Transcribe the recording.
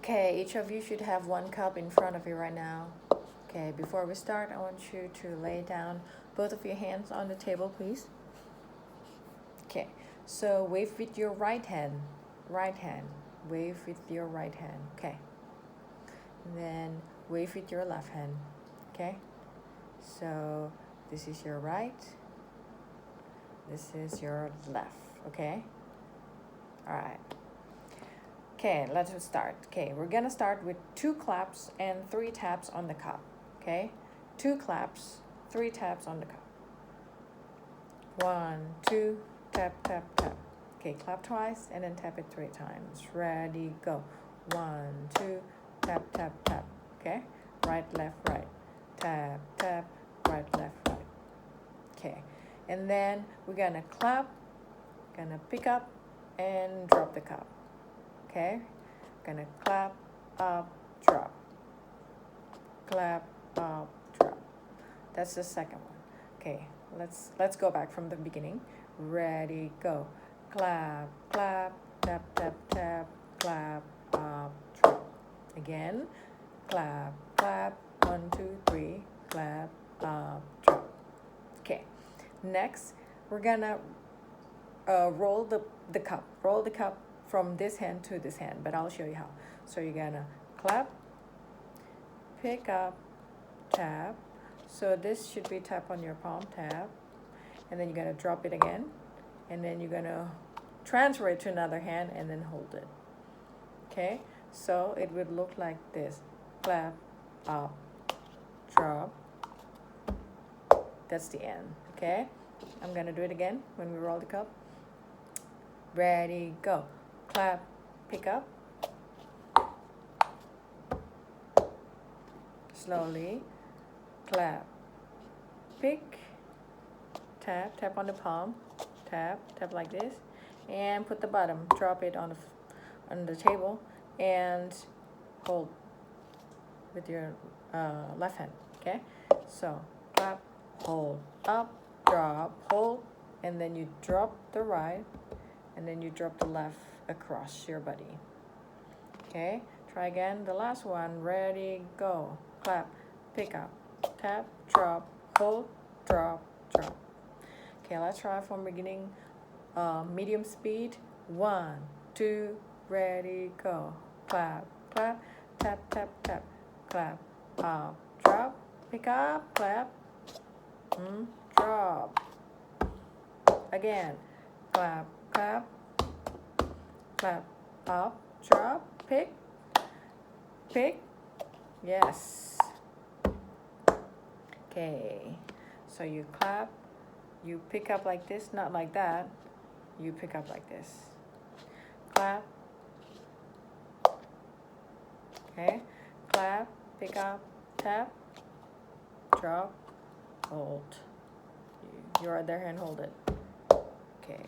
Okay, each of you should have one cup in front of you right now. Okay, before we start, I want you to lay down both of your hands on the table, please. Okay, so wave with your right hand. Right hand. Wave with your right hand. Okay. And then wave with your left hand. Okay. So this is your right. This is your left. Okay. All right. Okay, let's start. Okay, we're gonna start with 2 claps and 3 taps on the cup. Okay, 2 claps, 3 taps on the cup. 1, 2, tap, tap, tap. Okay, clap twice and then tap it 3 times. Ready, go. 1, 2, tap, tap, tap. Okay, right, left, right. Tap, tap, right, left, right. Okay, and then we're gonna clap, gonna pick up and drop the cup. Okay, gonna clap, up, drop. Clap, up, drop. That's the second one. Okay, let's go back from the beginning. Ready, go. Clap, clap, tap, tap, tap, clap, up, drop. Again, clap, clap, 1, 2, 3, clap, up, drop. Okay, next we're gonna roll the cup. Roll the cup from this hand to this hand, but I'll show you how. So you're gonna clap, pick up, tap. So this should be tap on your palm, tap. And then you're gonna drop it again. And then you're gonna transfer it to another hand and then hold it. Okay, so it would look like this. Clap, up, drop. That's the end, okay? I'm gonna do it again when we roll the cup. Ready, go. Clap, pick up. Slowly. Clap, pick, tap, tap on the palm, tap, tap like this, and put the bottom, drop it on the table, and hold with your left hand, okay? So, clap, hold, up, drop, hold, and then you drop the right, and then you drop the left across your body. Okay, try again. The last one. Ready, go. Clap, pick up, tap, drop, hold, drop, drop. Okay, let's try from beginning. Medium speed. 1, 2, ready, go. Clap, clap, tap, tap, tap, clap, up, drop, pick up, clap, drop. Again, clap, clap, clap, up, drop, pick, yes. Okay, so you clap, you pick up like this, not like that, you pick up like this. Clap, okay, clap, pick up, tap, drop, hold. Your other hand hold it. Okay.